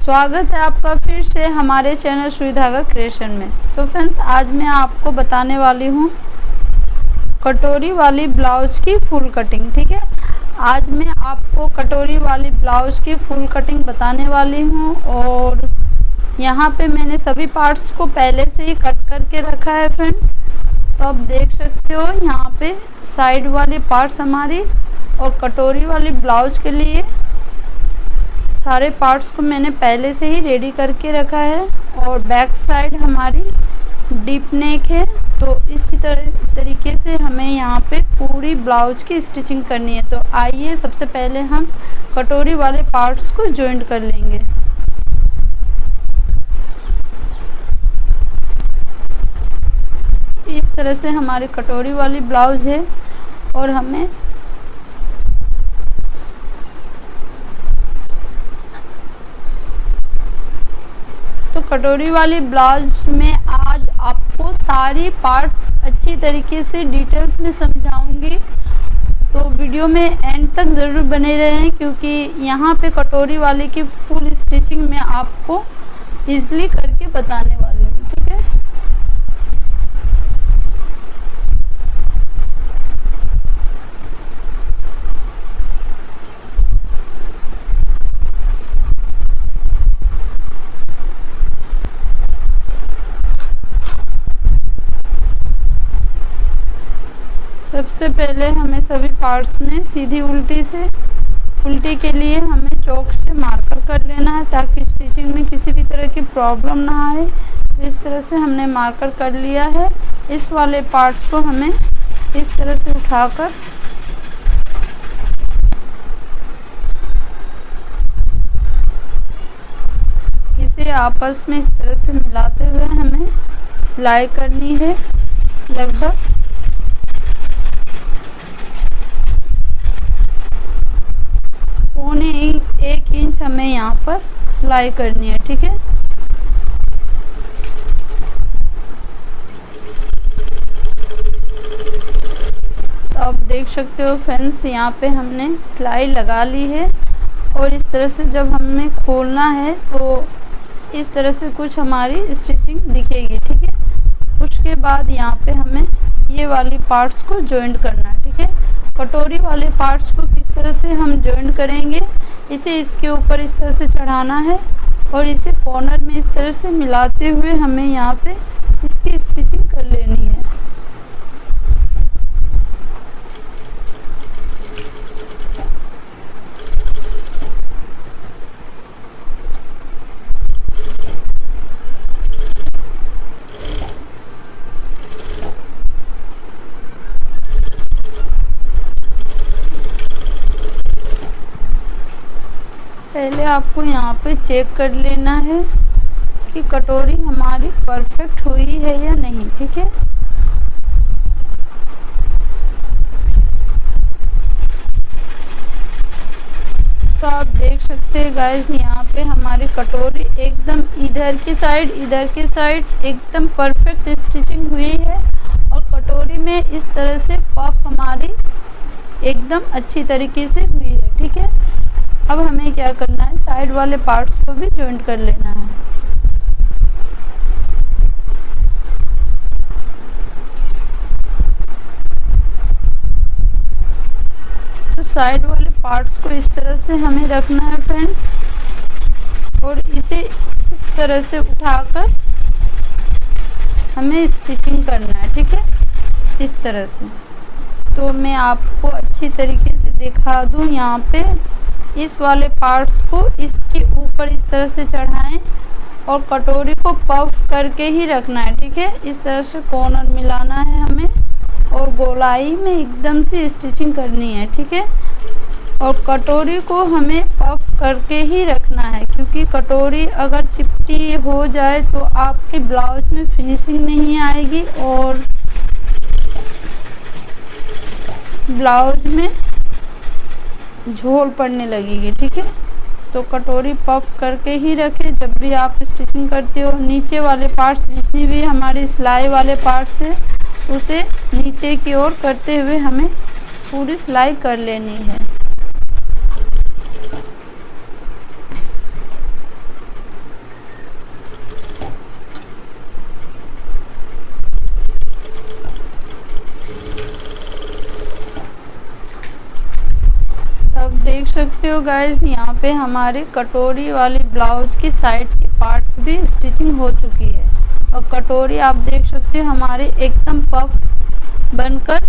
स्वागत है आपका फिर से हमारे चैनल सुई धागा क्रिएशन में। तो फ्रेंड्स, आज मैं आपको बताने वाली हूँ कटोरी वाली ब्लाउज की फुल कटिंग। ठीक है, आज मैं आपको कटोरी वाली ब्लाउज की फुल कटिंग बताने वाली हूँ। और यहाँ पे मैंने सभी पार्ट्स को पहले से ही कट करके रखा है फ्रेंड्स। तो आप देख सकते हो यहाँ पे साइड वाले पार्ट्स हमारी, और कटोरी वाली ब्लाउज के लिए सारे पार्ट्स को मैंने पहले से ही रेडी करके रखा है। और बैक साइड हमारी डीप नेक है। तो इसी तरीके से हमें यहाँ पे पूरी ब्लाउज की स्टिचिंग करनी है। तो आइए सबसे पहले हम कटोरी वाले पार्ट्स को जॉइंट कर लेंगे। इस तरह से हमारी कटोरी वाली ब्लाउज है और हमें तो कटोरी वाली ब्लाउज में आज आपको सारी पार्ट्स अच्छी तरीके से डिटेल्स में समझाऊंगी। तो वीडियो में एंड तक ज़रूर बने रहें, क्योंकि यहाँ पे कटोरी वाली की फुल स्टिचिंग मैं आपको इजीली करके बताने वाली हूँ। ठीक है, सबसे पहले हमें सभी पार्ट्स में सीधी उल्टी के लिए हमें चौक से मार्कर कर लेना है, ताकि स्टिचिंग में किसी भी तरह की प्रॉब्लम ना आए। तो इस तरह से हमने मार्कर कर लिया है। इस वाले पार्ट्स को हमें इस तरह से उठाकर इसे आपस में इस तरह से मिलाते हुए हमें सिलाई करनी है। लगभग 1 इंच हमें यहाँ पर सिलाई करनी है। ठीक है, तो आप देख सकते हो फ्रेंड्स, यहाँ पे हमने सिलाई लगा ली है। और इस तरह से जब हमें खोलना है तो इस तरह से कुछ हमारी स्टिचिंग दिखेगी। ठीक है, उसके बाद यहाँ पे हमें ये वाली पार्ट्स को जॉइंट करना है। ठीक है, कटोरी वाले पार्ट्स को किस तरह से हम जॉइंट करेंगे, इसे इसके ऊपर इस तरह से चढ़ाना है और इसे कॉर्नर में इस तरह से मिलाते हुए हमें यहाँ पे इसकी स्टिचिंग कर लेनी है। पहले आपको यहाँ पे चेक कर लेना है कि कटोरी हमारी परफेक्ट हुई है या नहीं। ठीक है, तो आप देख सकते हैं गाइस, यहाँ पे हमारी कटोरी एकदम इधर की साइड एकदम परफेक्ट स्टिचिंग हुई है। और कटोरी में इस तरह से पफ हमारी एकदम अच्छी तरीके से हुई है। ठीक है, अब हमें क्या करना है, साइड वाले पार्ट्स को भी जॉइंट कर लेना है। तो साइड वाले पार्ट्स को इस तरह से हमें रखना है फ्रेंड्स, और इसे इस तरह से उठाकर हमें स्टिचिंग करना है। ठीक है, इस तरह से। तो मैं आपको अच्छी तरीके से दिखा दूं, यहाँ पे इस वाले पार्ट्स को इसके ऊपर इस तरह से चढ़ाएं और कटोरी को पफ करके ही रखना है। ठीक है, इस तरह से कॉर्नर मिलाना है हमें और गोलाई में एकदम से स्टिचिंग करनी है। ठीक है, और कटोरी को हमें पफ करके ही रखना है, क्योंकि कटोरी अगर चिपटी हो जाए तो आपके ब्लाउज में फिनिशिंग नहीं आएगी और ब्लाउज में झोल पड़ने लगेगी। ठीक है, तो कटोरी पफ करके ही रखें जब भी आप स्टिचिंग करते हो। नीचे वाले पार्ट्स, जितनी भी हमारी सिलाई वाले पार्ट्स है, उसे नीचे की ओर करते हुए हमें पूरी सिलाई कर लेनी है। सकते हो गाइस, यहाँ पे हमारे कटोरी वाली ब्लाउज की साइड के पार्ट्स भी स्टिचिंग हो चुकी है और कटोरी आप देख सकते हो हमारे एकदम पफ बनकर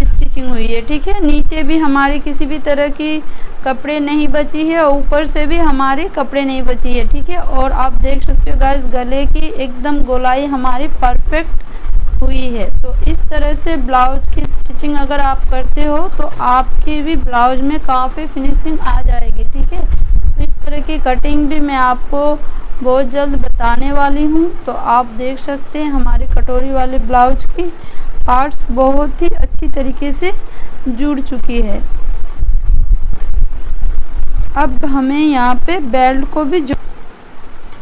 स्टिचिंग हुई है। ठीक है, नीचे भी हमारी किसी भी तरह की कपड़े नहीं बची है और ऊपर से भी हमारी कपड़े नहीं बची है। ठीक है, और आप देख सकते हो गाइस गले की एकदम गोलाई हमारी परफेक्ट हुई है। तो इस तरह से ब्लाउज की स्टिचिंग अगर आप करते हो तो आपकी भी ब्लाउज में काफ़ी फिनिशिंग आ जाएगी। ठीक है, तो इस तरह की कटिंग भी मैं आपको बहुत जल्द बताने वाली हूँ। तो आप देख सकते हैं हमारी कटोरी वाले ब्लाउज की पार्ट्स बहुत ही अच्छी तरीके से जुड़ चुकी है। अब हमें यहाँ पे बेल्ट को भी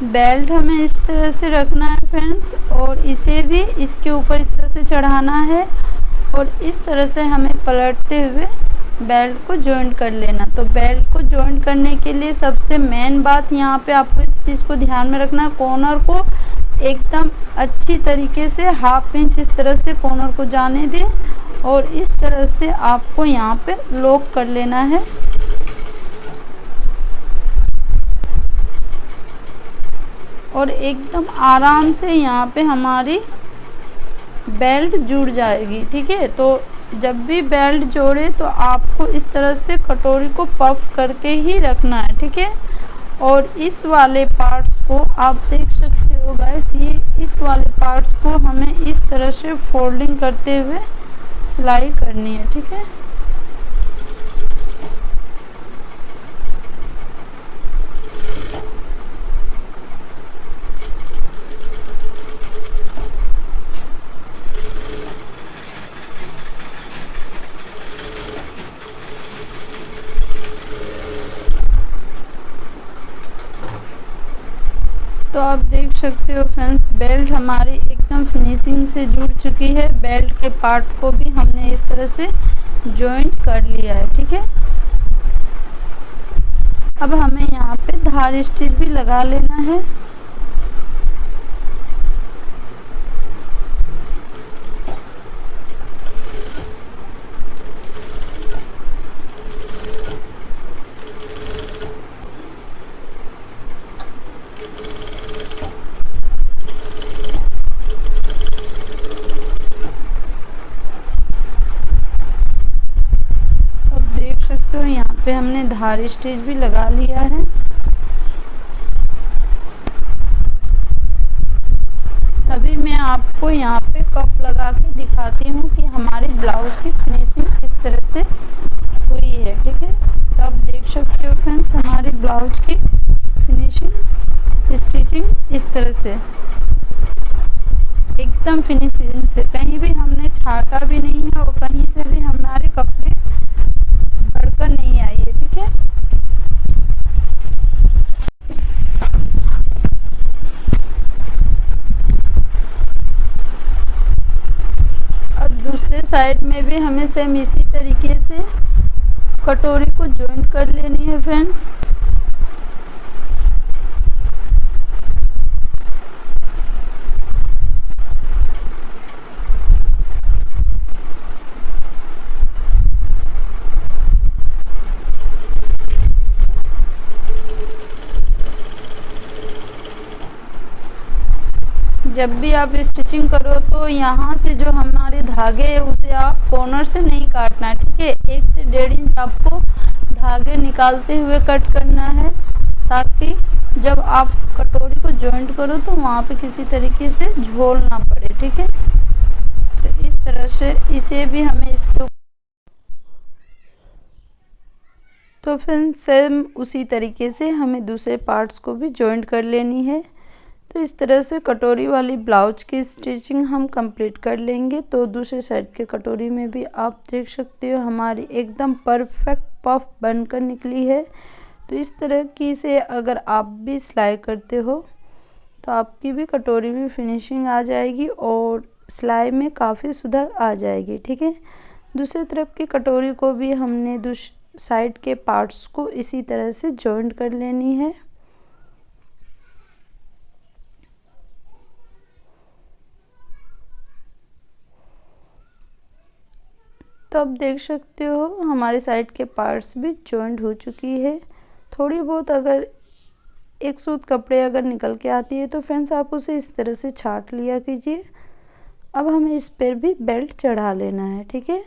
बेल्ट हमें इस तरह से रखना है फ्रेंड्स, और इसे भी इसके ऊपर इस तरह से चढ़ाना है और इस तरह से हमें पलटते हुए बेल्ट को जॉइंट कर लेना। तो बेल्ट को जॉइंट करने के लिए सबसे मेन बात यहाँ पे आपको इस चीज़ को ध्यान में रखना है, कॉर्नर को एकदम अच्छी तरीके से ½ इंच इस तरह से कॉर्नर को जाने दें और इस तरह से आपको यहाँ पे लॉक कर लेना है। और एकदम आराम से यहाँ पे हमारी बेल्ट जुड़ जाएगी। ठीक है, तो जब भी बेल्ट जोड़े तो आपको इस तरह से कटोरी को पफ करके ही रखना है। ठीक है, और इस वाले पार्ट्स को आप देख सकते हो गाइस, ये इस वाले पार्ट्स को हमें इस तरह से फोल्डिंग करते हुए सिलाई करनी है। ठीक है, तो आप देख सकते हो फ्रेंड्स बेल्ट हमारी एकदम फिनिशिंग से जुड़ चुकी है। बेल्ट के पार्ट को भी हमने इस तरह से जॉइंट कर लिया है। ठीक है, अब हमें यहाँ पे धार स्टिच भी लगा लेना है। तो यहाँ पे हमने धार स्टिच भी लगा लिया है। अभी मैं आपको यहाँ पे कप लगा के दिखाती हूँ कि हमारी ब्लाउज की फिनिशिंग किस तरह से हुई है। ठीक है, तो आप देख सकते हो फ्रेंड्स हमारी ब्लाउज की फिनिशिंग स्टिचिंग इस तरह से एकदम फिनिशिंग से, कहीं भी हमने छाटा भी नहीं है और कहीं से भी हमारे कपड़े बढ़कर नहीं आई है। ठीक है, अब दूसरे साइड में भी हमें सेम इसी तरीके से कटोरी को जॉइंट कर लेनी है फ्रेंड्स। जब भी आप स्टिचिंग करो तो यहाँ से जो हमारे धागे है उसे आप कॉर्नर से नहीं काटना है। ठीक है, 1 से 1.5 इंच आपको धागे निकालते हुए कट करना है ताकि जब आप कटोरी को जॉइंट करो तो वहाँ पे किसी तरीके से झोल ना पड़े। ठीक है, तो इस तरह से इसे भी हमें इसके तो फिर सेम उसी तरीके से हमें दूसरे पार्ट्स को भी जॉइंट कर लेनी है। तो इस तरह से कटोरी वाली ब्लाउज की स्टिचिंग हम कंप्लीट कर लेंगे। तो दूसरे साइड के कटोरी में भी आप देख सकते हो हमारी एकदम परफेक्ट पफ बनकर निकली है। तो इस तरह की से अगर आप भी सिलाई करते हो तो आपकी भी कटोरी में फिनिशिंग आ जाएगी और सिलाई में काफ़ी सुधार आ जाएगी। ठीक है, दूसरी तरफ की कटोरी को भी हमने साइड के पार्ट्स को इसी तरह से जॉइंट कर लेनी है। तो अब देख सकते हो हमारे साइड के पार्ट्स भी जॉइंट हो चुकी है। थोड़ी बहुत अगर एक सूत कपड़े अगर निकल के आती है तो फ्रेंड्स आप उसे इस तरह से छाट लिया कीजिए। अब हमें इस पर भी बेल्ट चढ़ा लेना है, ठीक है।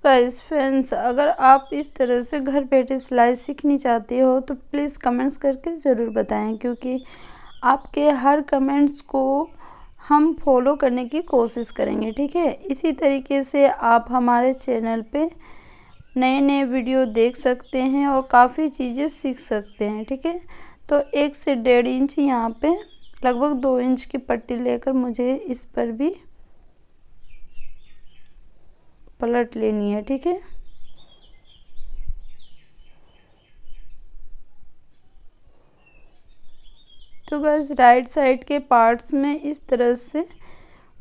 गाइस फ्रेंड्स, अगर आप इस तरह से घर बैठे सिलाई सीखनी चाहती हो तो प्लीज़ कमेंट्स करके ज़रूर बताएं, क्योंकि आपके हर कमेंट्स को हम फॉलो करने की कोशिश करेंगे, ठीक है। इसी तरीके से आप हमारे चैनल पे नए नए वीडियो देख सकते हैं और काफ़ी चीज़ें सीख सकते हैं, ठीक है। तो 1 से 1.5 इंच यहाँ पे लगभग 2 इंच की पट्टी लेकर मुझे इस पर भी पलट लेनी है, ठीक है। तो गाइस राइट साइड के पार्ट्स में इस तरह से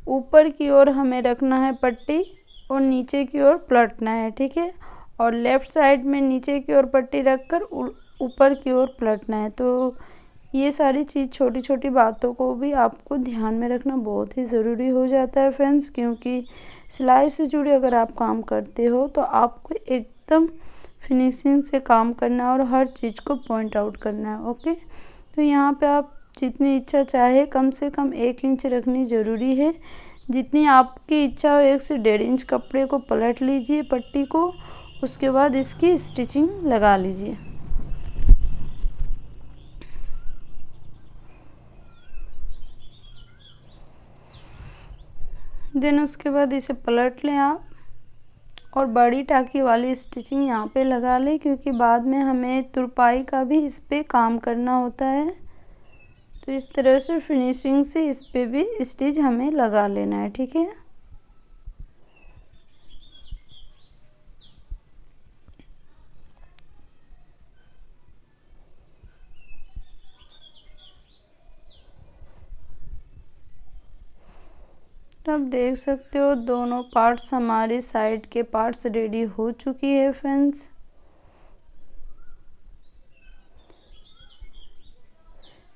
ऊपर की ओर हमें रखना है पट्टी और नीचे की ओर पलटना है, ठीक है। और लेफ़्ट साइड में नीचे की ओर पट्टी रखकर ऊपर की ओर पलटना है। तो ये सारी चीज़ छोटी छोटी बातों को भी आपको ध्यान में रखना बहुत ही ज़रूरी हो जाता है फ्रेंड्स, क्योंकि सिलाई से जुड़े अगर आप काम करते हो तो आपको एकदम फिनिशिंग से काम करना है और हर चीज़ को पॉइंट आउट करना है, ओके। तो यहाँ पे आप जितनी इच्छा चाहे कम से कम 1 इंच रखनी ज़रूरी है। जितनी आपकी इच्छा हो 1 से 1.5 इंच कपड़े को पलट लीजिए पट्टी को, उसके बाद इसकी स्टिचिंग लगा लीजिए। देन उसके बाद इसे पलट लें आप और बड़ी टाँकी वाली स्टिचिंग यहाँ पे लगा लें, क्योंकि बाद में हमें तुरपाई का भी इस पे काम करना होता है। तो इस तरह से फिनिशिंग से इस पे भी स्टिच हमें लगा लेना है, ठीक है। तो आप देख सकते हो दोनों पार्ट्स हमारी साइड के पार्ट्स रेडी हो चुकी है फ्रेंड्स।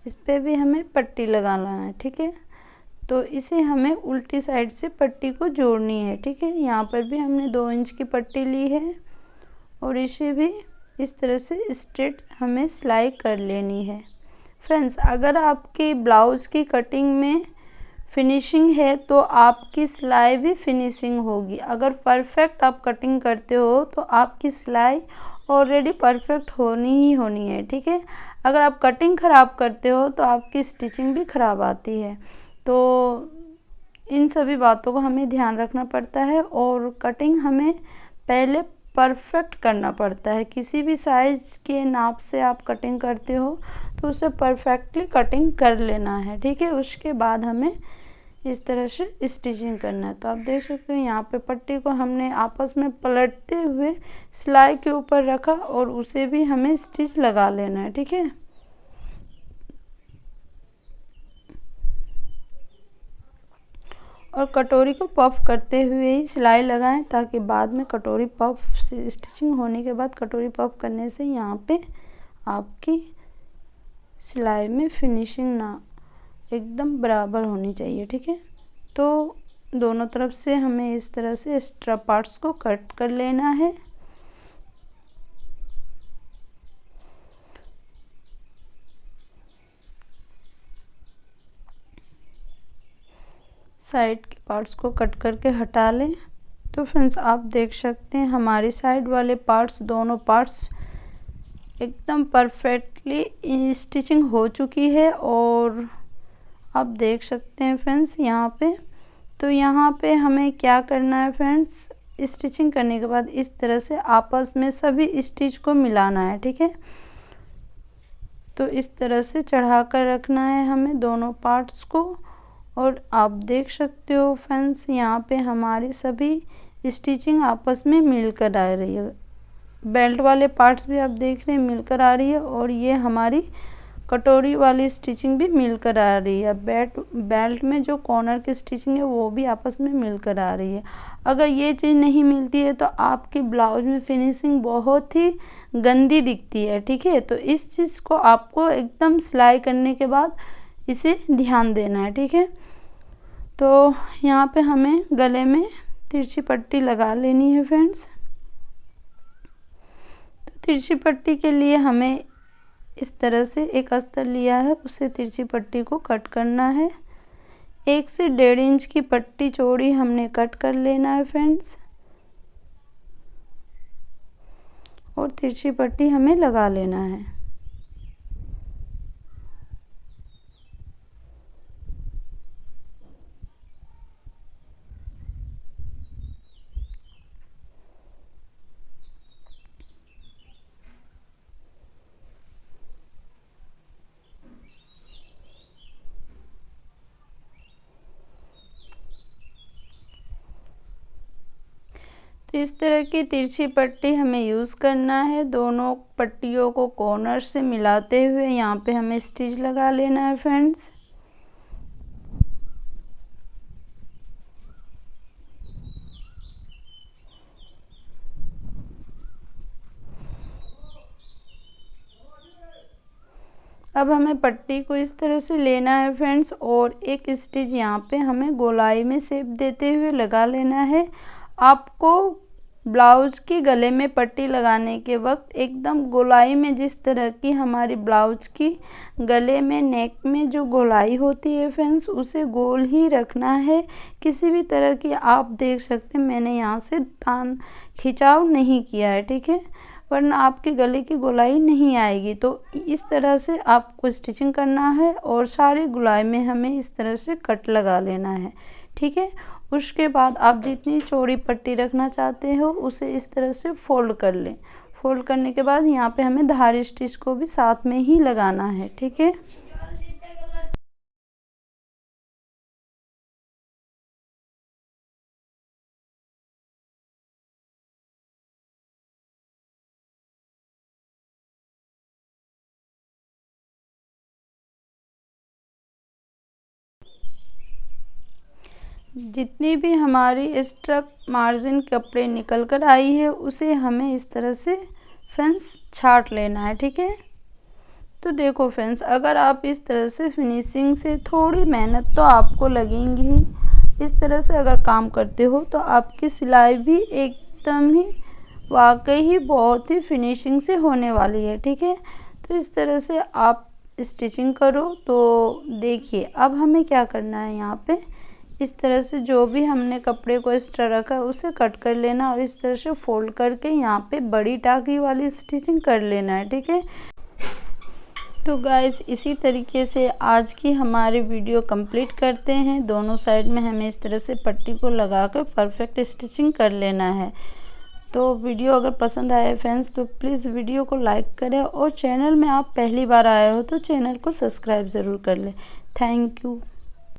इस पे भी हमें पट्टी लगाना है, ठीक है। तो इसे हमें उल्टी साइड से पट्टी को जोड़नी है, ठीक है। यहाँ पर भी हमने 2 इंच की पट्टी ली है और इसे भी इस तरह से स्ट्रेट हमें सिलाई कर लेनी है। फ्रेंड्स, अगर आपकी ब्लाउज़ की कटिंग में फिनिशिंग है तो आपकी सिलाई भी फिनिशिंग होगी। अगर परफेक्ट आप कटिंग करते हो तो आपकी सिलाई ऑलरेडी परफेक्ट होनी ही होनी है, ठीक है। अगर आप कटिंग ख़राब करते हो तो आपकी स्टिचिंग भी ख़राब आती है। तो इन सभी बातों को हमें ध्यान रखना पड़ता है और कटिंग हमें पहले परफेक्ट करना पड़ता है। किसी भी साइज़ के नाप से आप कटिंग करते हो तो उसे परफेक्टली कटिंग कर लेना है, ठीक है। उसके बाद हमें इस तरह से स्टिचिंग करना है। तो आप देख सकते हो यहाँ पे पट्टी को हमने आपस में पलटते हुए सिलाई के ऊपर रखा और उसे भी हमें स्टिच लगा लेना है, ठीक है। और कटोरी को पफ करते हुए ही सिलाई लगाएं, ताकि बाद में कटोरी पफ स्टिचिंग होने के बाद कटोरी पफ करने से यहाँ पे आपकी सिलाई में फिनिशिंग ना एकदम बराबर होनी चाहिए, ठीक है। तो दोनों तरफ से हमें इस तरह से एक्स्ट्रा पार्ट्स को कट कर लेना है। साइड के पार्ट्स को कट करके हटा लें। तो फ्रेंड्स, आप देख सकते हैं हमारी साइड वाले पार्ट्स, दोनों पार्ट्स एकदम परफेक्टली स्टिचिंग हो चुकी है। और आप देख सकते हैं फ्रेंड्स यहाँ पे, तो यहाँ पे हमें क्या करना है फ्रेंड्स, स्टिचिंग करने के बाद इस तरह से आपस में सभी स्टिच को मिलाना है, ठीक है। तो इस तरह से चढ़ा कर रखना है हमें दोनों पार्ट्स को। और आप देख सकते हो फ्रेंड्स यहाँ पे हमारी सभी स्टिचिंग आपस में मिलकर आ रही है। बेल्ट वाले पार्ट्स भी आप देख रहे हैं मिलकर आ रही है और ये हमारी कटोरी वाली स्टिचिंग भी मिलकर आ रही है। बेल्ट में जो कॉर्नर की स्टिचिंग है वो भी आपस में मिलकर आ रही है। अगर ये चीज़ नहीं मिलती है तो आपकी ब्लाउज में फिनिशिंग बहुत ही गंदी दिखती है, ठीक है। तो इस चीज़ को आपको एकदम सिलाई करने के बाद इसे ध्यान देना है, ठीक है। तो यहाँ पे हमें गले में तिरछी पट्टी लगा लेनी है फ्रेंड्स। तो तिरछी पट्टी के लिए हमें इस तरह से एक अस्तर लिया है, उससे तिरछी पट्टी को कट करना है। 1 से 1.5 इंच की पट्टी चौड़ी हमने कट कर लेना है फ्रेंड्स, और तिरछी पट्टी हमें लगा लेना है। तो इस तरह की तिरछी पट्टी हमें यूज़ करना है। दोनों पट्टियों को कॉर्नर से मिलाते हुए यहाँ पे हमें स्टिच लगा लेना है फ्रेंड्स। अब हमें पट्टी को इस तरह से लेना है फ्रेंड्स, और एक स्टिच यहाँ पे हमें गोलाई में शेप देते हुए लगा लेना है। आपको ब्लाउज के गले में पट्टी लगाने के वक्त एकदम गोलाई में, जिस तरह की हमारी ब्लाउज की गले में नेक में जो गोलाई होती है फ्रेंड्स, उसे गोल ही रखना है। किसी भी तरह की, आप देख सकते हैं मैंने यहाँ से तान खिंचाव नहीं किया है, ठीक है, वरना आपके गले की गोलाई नहीं आएगी। तो इस तरह से आपको स्टिचिंग करना है, और सारी गोलाई में हमें इस तरह से कट लगा लेना है, ठीक है। उसके बाद आप जितनी चौड़ी पट्टी रखना चाहते हो उसे इस तरह से फोल्ड कर लें। फोल्ड करने के बाद यहाँ पे हमें धारी स्टिच को भी साथ में ही लगाना है, ठीक है। जितनी भी हमारी एक्स्ट्रा मार्जिन कपड़े निकल कर आई है उसे हमें इस तरह से फ्रेंड्स छाट लेना है, ठीक है। तो देखो फ्रेंड्स, अगर आप इस तरह से फिनिशिंग से, थोड़ी मेहनत तो आपको लगेंगी ही, इस तरह से अगर काम करते हो तो आपकी सिलाई भी एकदम ही वाकई ही बहुत ही फिनिशिंग से होने वाली है, ठीक है। तो इस तरह से आप स्टिचिंग करो। तो देखिए अब हमें क्या करना है, यहाँ पे इस तरह से जो भी हमने कपड़े को एक्स्ट्रा रखा उसे कट कर लेना, और इस तरह से फोल्ड करके यहाँ पे बड़ी टाकी वाली स्टिचिंग कर लेना है, ठीक है। तो गाइस इसी तरीके से आज की हमारी वीडियो कंप्लीट करते हैं। दोनों साइड में हमें इस तरह से पट्टी को लगाकर परफेक्ट स्टिचिंग कर लेना है। तो वीडियो अगर पसंद आए फ्रेंड्स तो प्लीज़ वीडियो को लाइक करें, और चैनल में आप पहली बार आए हो तो चैनल को सब्सक्राइब ज़रूर कर लें। Thank you.